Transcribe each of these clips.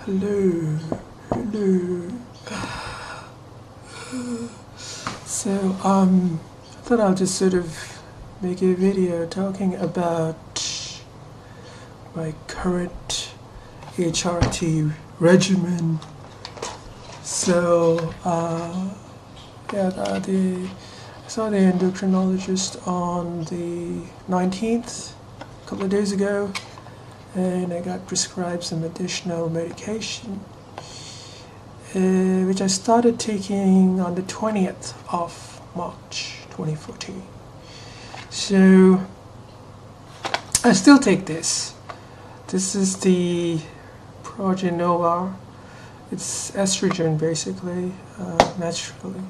Hello, hello. So, I thought I'll just sort of make a video talking about my current HRT regimen. So, I saw the endocrinologist on the 19th, a couple of days ago, and I got prescribed some additional medication, which I started taking on the 20th of March 2014. So I still take this. This is the Progenova. It's estrogen, basically, naturally.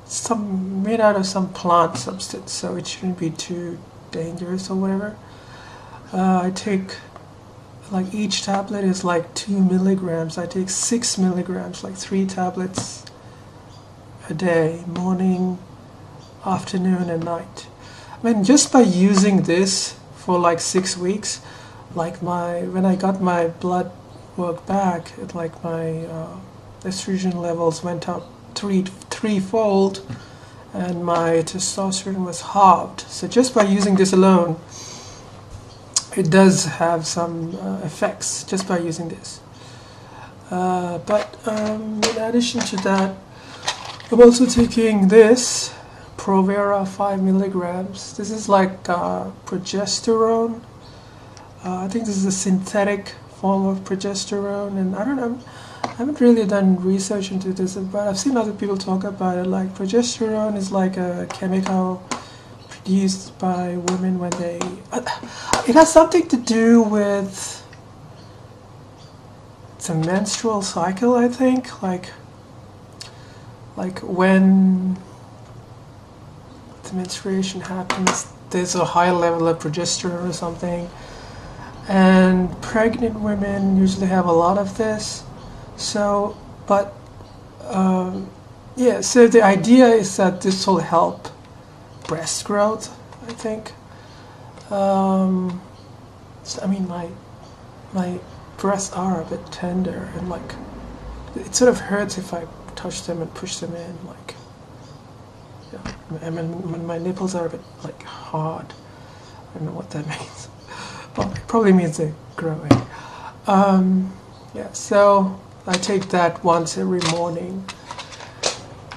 It's made out of some plant substance, so it shouldn't be too dangerous or whatever. I take, like, each tablet is like 2 milligrams. I take 6 milligrams, like 3 tablets a day, morning, afternoon, and night. I mean, just by using this for like 6 weeks, like when I got my blood work back, my estrogen levels went up threefold, and my testosterone was halved. So just by using this alone, it does have some effects just by using this. But in addition to that, I'm also taking this Provera 5 milligrams. This is like progesterone. I think this is a synthetic form of progesterone, and I haven't really done research into this, but I've seen other people talk about it. Like, progesterone is like a chemical produced by women when they... it has something to do with the menstrual cycle, I think. Like when the menstruation happens, there's a high level of progesterone or something. And pregnant women usually have a lot of this. So, but, yeah, so the idea is that this will help breast growth, I think. So, I mean, my breasts are a bit tender, and like, it sort of hurts if I touch them and push them in, like, yeah. I mean, my nipples are a bit like hard. I don't know what that means. Well, it probably means they're growing. Yeah, so I take that once every morning.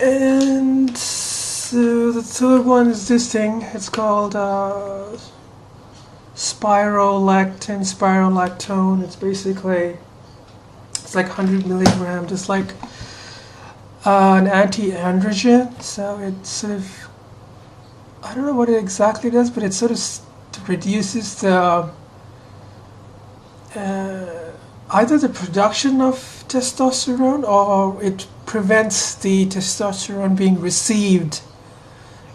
And so the third one is this thing. It's called spirolactone. It's basically, it's like 100 milligrams. It's like an anti-androgen. So it sort of, I don't know what it exactly does, but it sort of reduces the either the production of testosterone, or it prevents the testosterone being received.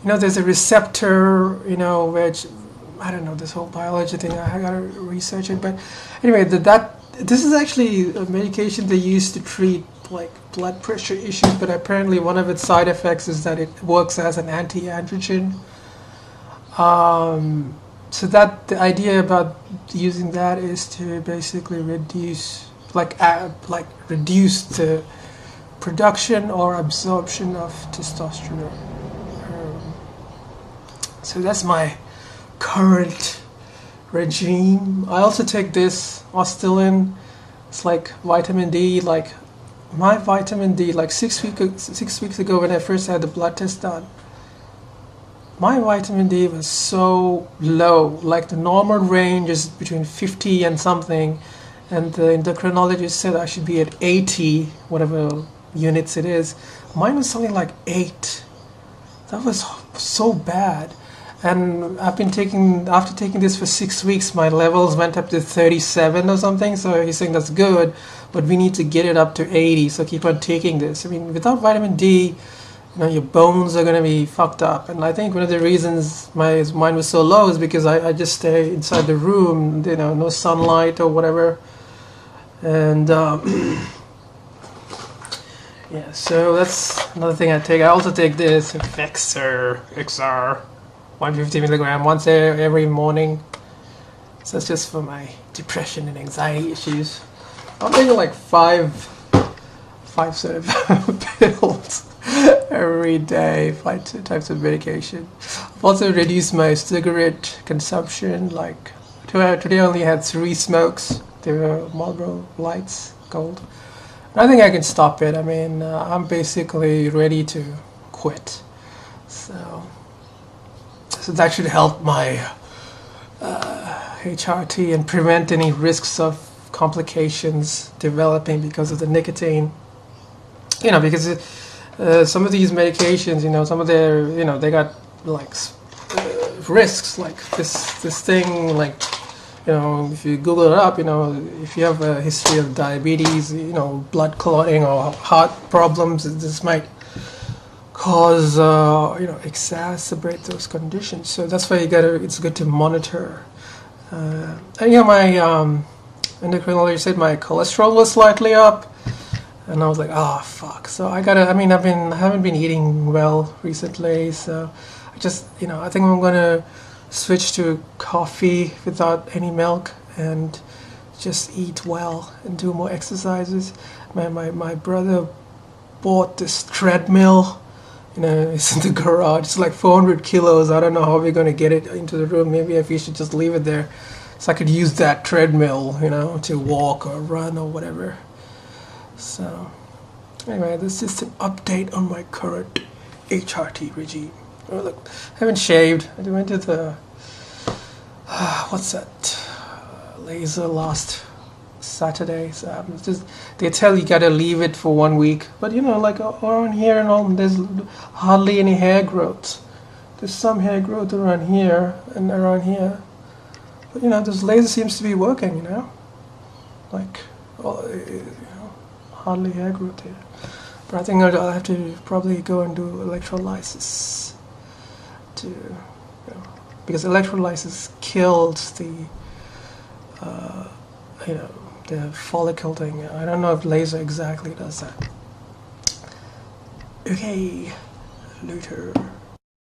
You know, there's a receptor, you know, which, I don't know, this whole biology thing, I gotta research it. But anyway, this is actually a medication they use to treat like blood pressure issues, but apparently one of its side effects is that it works as an anti-androgen. So that the idea about using that is to basically reduce the production or absorption of testosterone. So that's my current regime. I also take this Ostilin. It's like vitamin D. Like, my vitamin D, like 6 weeks ago when I first had the blood test done, my vitamin D was so low. Like, the normal range is between 50 and something, and the endocrinologist said I should be at 80, whatever units it is. Mine was something like 8. That was so bad. And after taking this for 6 weeks, my levels went up to 37 or something. So he's saying that's good, but we need to get it up to 80. So keep on taking this. I mean, without vitamin D, you know, your bones are going to be fucked up. And I think one of the reasons mine was so low is because I just stay inside the room, you know, no sunlight or whatever. And yeah, so that's another thing I take. I also take this XR 150 milligram once every morning. So that's just for my depression and anxiety issues. I'm taking like five sort of pills every day, 5 types of medication. I've also reduced my cigarette consumption. Like today I only had 3 smokes. They were Marlboro Lights, Gold. And I think I can stop it. I mean, I'm basically ready to quit. So that should help my HRT and prevent any risks of complications developing because of the nicotine. You know, because some of these medications, you know, some of their, you know, they got like risks, like this thing, like, you know, if you Google it up, you know, if you have a history of diabetes, you know, blood clotting or heart problems, this might cause, you know, exacerbate those conditions. So that's why it's good to monitor. And yeah, my endocrinologist said my cholesterol was slightly up. And I was like, oh fuck. So I haven't been eating well recently, so I just, you know, I think I'm gonna switch to coffee without any milk and just eat well and do more exercises. My brother bought this treadmill, you know, it's in the garage. It's like 400 kilos. I don't know how we're gonna get it into the room. Maybe if we should just leave it there, so I could use that treadmill, you know, to walk or run or whatever. So, anyway, this is an update on my current HRT regime. Oh, look, I haven't shaved. I went to the, what's that, laser last Saturday. So they tell you gotta leave it for 1 week. But you know, like around here and all, there's hardly any hair growth. There's some hair growth around here and around here. But you know, this laser seems to be working, you know? Like, hardly hair growth here. But I think I'll have to probably go and do electrolysis because electrolysis kills the you know, the follicle thing. I don't know if laser exactly does that. Okay, later.